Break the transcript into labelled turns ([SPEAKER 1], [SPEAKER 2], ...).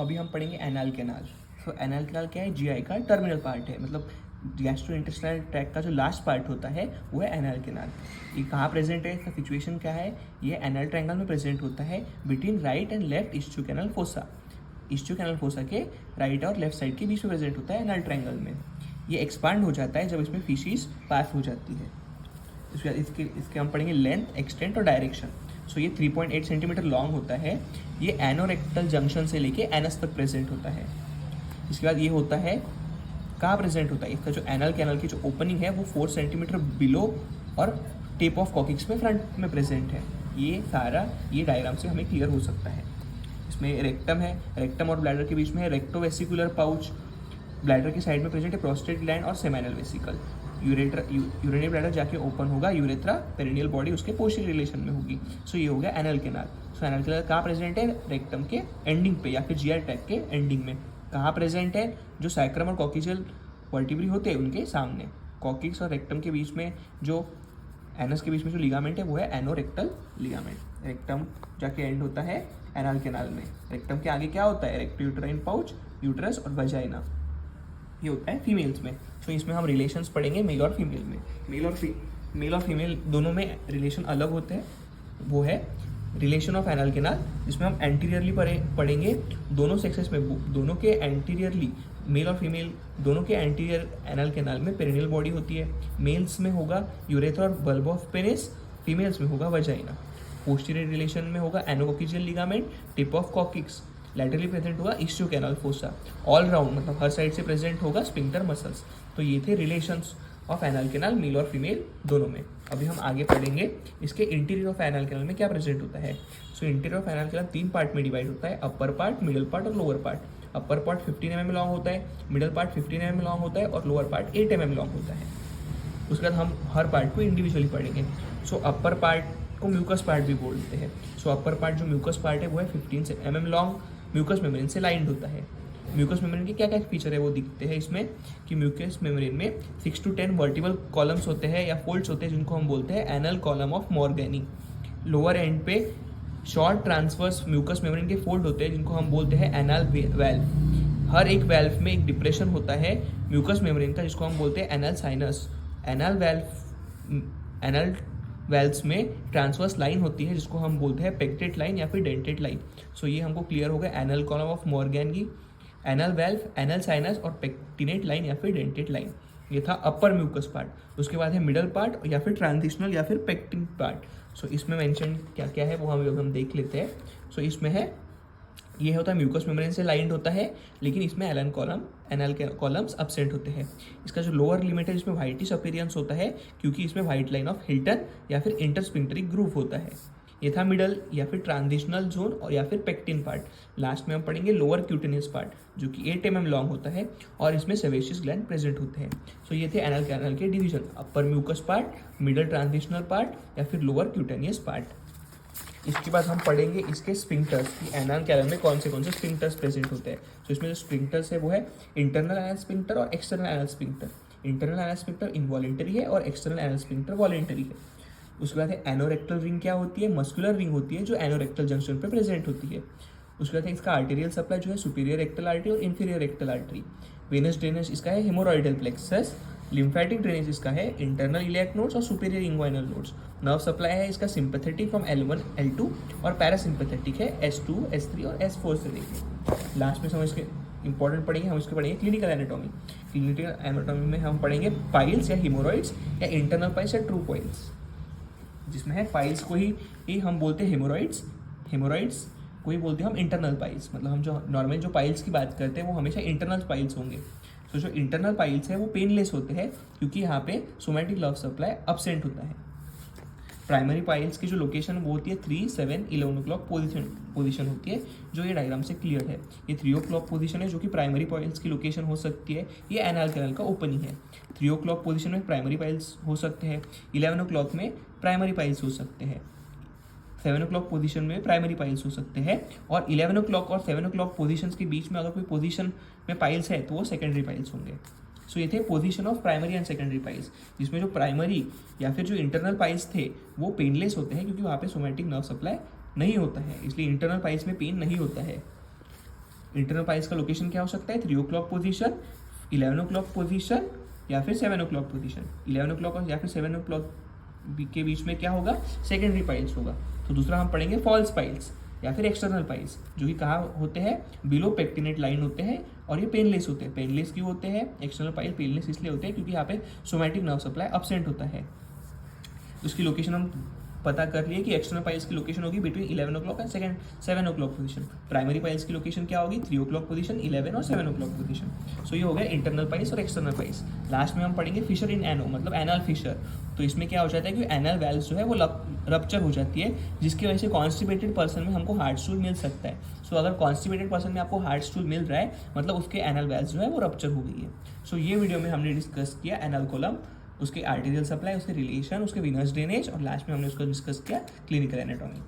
[SPEAKER 1] अभी हम पढ़ेंगे एनाल कैनाल। तो एनाल कैनाल क्या है, जीआई का टर्मिनल पार्ट है, मतलब गैस्ट्रोइंटेस्टाइनल ट्रैक्ट का जो लास्ट पार्ट होता है वो है एनाल कैनाल। ये कहाँ प्रेजेंट है, इसका सिचुएशन क्या है, ये एनाल ट्रायंगल में प्रेजेंट होता है between right and left ischioanal fossa. Ischioanal fossa के राइट और लेफ्ट साइड के बीच में प्रेजेंट होता है एनाल ट्रायंगल में। ये एक्सपांड हो जाता है जब इसमें फिशीज पास हो जाती है। इसके हम पढ़ेंगे लेंथ, एक्सटेंट और डायरेक्शन। सो ये 3.8 सेंटीमीटर लॉन्ग होता है। ये एनोरेक्टल जंक्शन से लेके एनस तक प्रेजेंट होता है। इसके बाद ये होता है कहाँ प्रेजेंट होता है, इसका जो एनल कैनल की जो ओपनिंग है वो 4 सेंटीमीटर बिलो और टेप ऑफ कॉकिक्स में फ्रंट में प्रेजेंट है। ये सारा ये डायग्राम से हमें क्लियर हो सकता है। इसमें रेक्टम है, रेक्टम और ब्लैडर के बीच में है रेक्टोवेसिकुलर पाउच। ब्लैडर की साइड में प्रेजेंट है प्रोस्टेट ग्लैंड और सेमिनल वेसिकल। यूरिनरी ब्लैडर जाके ओपन होगा, यूरेथ्रा पेरिनियल बॉडी उसके पोस्टीरियर रिलेशन में होगी। सो ये हो गया एनल कैनाल। सो एनल कैनाल कहाँ प्रेजेंट है, रेक्टम के एंडिंग पे या फिर जीआई ट्रैक्ट के एंडिंग में। कहाँ प्रेजेंट है, जो सैक्रम और कॉकिजियल वर्टिब्री होते हैं उनके सामने। कॉकिक्स और रेक्टम के बीच में जो एनस के बीच में जो लिगामेंट है वो है एनोरेक्टल लिगामेंट। रेक्टम जाके एंड होता है एनल कैनाल में। रेक्टम के आगे क्या होता है, रेक्टोयूटेराइन पाउच, यूट्रस और वजाइना, ये होता है फीमेल्स में। सो इसमें हम रिलेशंस पढ़ेंगे मेल और फीमेल में। मेल और फीमेल दोनों में रिलेशन अलग होते हैं। वो है रिलेशन ऑफ एनल कैनाल, जिसमें हम एंटीरियरली पढ़ेंगे दोनों सेक्सेस में, दोनों के एंटीरियरली, मेल और फीमेल दोनों के एंटीरियर एनल कैनाल में पेरिनियल बॉडी होती है। मेल्स में होगा यूरेथ्रा और बल्ब ऑफ पेनिस, फीमेल्स में होगा वजाइना। पोस्टीरियर रिलेशन में होगा anococcygeal ligament, tip of coccyx. Laterally present होगा इस्च्यूकैनल फोसा। ऑल राउंड मतलब हर साइड से प्रेजेंट होगा स्फिंक्टर मसल्स। तो ये थे relations of anal canal male और फीमेल दोनों में। अभी हम आगे पढ़ेंगे इसके इंटीरियर ऑफ एनल कैनाल में क्या प्रेजेंट होता है। So interior of anal canal 3 part में डिवाइड होता है, अपर पार्ट, मिडल पार्ट और lower part. Upper part 15 mm long होता है, मिडल पार्ट 15 mm लॉन्ग होता है और लोअर पार्ट 8 mm लॉन्ग होता है। उसके बाद हम हर पार्ट को इंडिविजुअली पढ़ेंगे। सो अपर पार्ट को म्यूकस पार्ट भी बोलते हैं। सो अपर पार्ट जो म्यूकस पार्ट है वो है 15 mm लॉन्ग, म्यूकस मेम्ब्रेन से लाइंड होता है। म्यूकस मेम्ब्रेन के क्या क्या फीचर है वो दिखते हैं इसमें, कि म्यूकस मेम्ब्रेन में 6 to 10 वर्टिबल कॉलम्स होते हैं या फोल्ड्स होते हैं, जिनको हम बोलते हैं anal column of Morgagni. Lower end पे शॉर्ट ट्रांसवर्स म्यूकस मेम्ब्रेन के फोल्ड होते हैं, जिनको हम बोलते हैं एनल वेल्व। हर एक वेल्व में एक डिप्रेशन होता है म्यूकस मेम्ब्रेन का, जिसको हम बोलते हैं एनल साइनस। एनल वेल्व्स में ट्रांसवर्स लाइन होती है, जिसको हम बोलते हैं पेक्टेट लाइन या फिर डेंटेट लाइन। सो ये हमको क्लियर हो गया anal column of Morgagni, anal valve, anal sinus और पेक्टिनेट लाइन या फिर डेंटेट लाइन। ये था अपर म्यूकस पार्ट। उसके बाद है मिडल पार्ट या फिर ट्रांजिशनल या फिर पेक्टिन पार्ट। सो इसमें मेंशन क्या क्या है वो हम देख लेते हैं। सो इसमें है, ये होता है म्यूकस मेम्ब्रेन से लाइंड होता है, लेकिन इसमें एनल कॉलम्स एब्सेंट होते हैं। इसका जो लोअर लिमिट है जिसमें व्हाइटिश अपीयरेंस होता है, क्योंकि इसमें व्हाइट लाइन ऑफ हिल्टन या फिर इंटरस्फिंक्टरी ग्रूव होता है। ये था मिडल या फिर ट्रांजिशनल जोन और या फिर पेक्टिन पार्ट। लास्ट में हम पढ़ेंगे लोअर क्यूटेनियस पार्ट, जो कि 8 mm लॉन्ग होता है और इसमें सेबेशियस ग्लैंड प्रेजेंट होते हैं। सो ये थे एनल कैनाल के division, upper mucous part, middle transitional part या फिर लोअर क्यूटेनियस पार्ट। इसके बाद हम पढ़ेंगे इसके स्फिंक्टर्स कि एनल कैनाल में कौन से स्फिंक्टर्स प्रेजेंट होते हैं। तो इसमें जो स्फिंक्टर्स है वो है इंटरनल एनल स्फिंक्टर और external anal sphincter. Internal anal sphincter involuntary है और एक्सटर्नल एनल स्फिंक्टर वॉलेंटरी है। उसके बाद है एनोरेक्टल रिंग क्या होती है, मस्कुलर रिंग होती है जो एनोरेक्टल जंक्शन पे प्रेजेंट होती है। उसके बाद है इसका आर्टेरियल सप्लाई जो है सुपीरियर रेक्टल आर्टरी और inferior rectal artery. Venous drainage इसका है हेमोरॉइडल प्लेक्सस। लिम्फेटिक ड्रेनेज इसका है इंटरनल इलियाक नोड्स और superior inguinal nodes. Nerve supply है इसका सिंपैथेटिक फ्रॉम L1 L2 और पैरासिम्पैथेटिक है S2 S3 और S4 से लेके। लास्ट में समझ के इंपॉर्टेंट पढ़ेंगे, हम इसके पढ़ेंगे क्लिनिकल एनाटॉमी। क्लिनिकल एनाटॉमी में हम पढ़ेंगे पाइल्स या हिमोरॉइड्स या इंटरनल पाइल्स या ट्रू पाइल्स, जिसमें है पाइल्स को ही हम बोलते हैं हेमोरॉइड्स को ही बोलते हैं हम इंटरनल पाइल्स। मतलब हम जो नॉर्मल जो पाइल्स की बात करते हैं वो हमेशा इंटरनल पाइल्स होंगे। तो जो इंटरनल पाइल्स है वो पेनलेस होते हैं, क्योंकि यहाँ पे सोमैटिक लव सप्लाई अब्सेंट होता है। प्राइमरी पाइल्स की जो लोकेशन वो होती है 3, 7, 11 o'clock पोजीशन होती है, जो ये डायग्राम से क्लियर है। ये 3 o'clock पोजीशन है जो कि प्राइमरी पाइल्स की लोकेशन हो सकती है। ये एनल कैनाल का ओपनिंग है। 3 o'clock पोजीशन में प्राइमरी पाइल्स हो सकते हैं, 11 o'clock में प्राइमरी पाइल्स हो सकते हैं, 7 o'clock पोजीशन में प्राइमरी पाइल्स हो सकते हैं, और 11 o'clock और 7 o'clock पोजीशंस के बीच में अगर कोई पोजीशन में पाइल्स है तो वो सेकेंडरी पाइल्स होंगे। सो ये थे position of primary and secondary piles, जिसमें जो प्राइमरी या फिर जो इंटरनल पाइल्स थे वो पेनलेस होते हैं, क्योंकि वहाँ पे सोमैटिक नर्व सप्लाई नहीं होता है, इसलिए इंटरनल पाइल्स में पेन नहीं होता है। इंटरनल पाइल्स का लोकेशन क्या हो सकता है, 3 o'clock पोजीशन, 11 o'clock पोजीशन या फिर 7 o'clock पोजीशन। 11 o'clock या फिर 7 o'clock के बीच में क्या होगा, सेकेंडरी पाइल्स होगा। तो दूसरा हम पढ़ेंगे फॉल्स पाइल्स या फिर एक्सटर्नल पाइल्स, जो कि कहाँ होते हैं, बिलो पेक्टिनेट लाइन होते हैं और ये पेनलेस होते हैं। पेनलेस क्यों होते हैं, एक्सटर्नल पाइल पेनलेस इसलिए होते हैं क्योंकि यहाँ पे सोमैटिक नर्व सप्लाई अब्सेंट होता है। उसकी लोकेशन हम पता कर लिए कि एक्सटर्नल पाइल्स की लोकेशन होगी between 11 o'clock and 7 o'clock position. Primary piles की लोकेशन क्या होगी, 3 o'clock पोजीशन, 11 और 7 o'clock पोजीशन। सो ये हो गया इंटरनल पाइल्स और एक्सटर्नल पाइल्स। लास्ट में हम पढ़ेंगे फिशर इन एनो, मतलब एनल फिशर। तो इसमें क्या हो जाता है कि एनल वेल्स जो है वो रप्चर हो जाती है, जिसकी वजह से कॉन्स्टिपेटेड पर्सन में हमको हार्ट स्टूल मिल सकता है। सो अगर कॉन्स्टिपेटेड पर्सन में आपको हार्ट स्टूल मिल रहा है, मतलब उसके एनल वेल्स जो है वो रप्चर हो गई है। सो ये वीडियो में हमने डिस्कस किया एनल कोलम, उसके आर्टेरियल सप्लाई, उसके रिलेशन, उसके विनस ड्रेनेज और लास्ट में हमने उसको डिस्कस किया क्लिनिकल एनाटॉमी।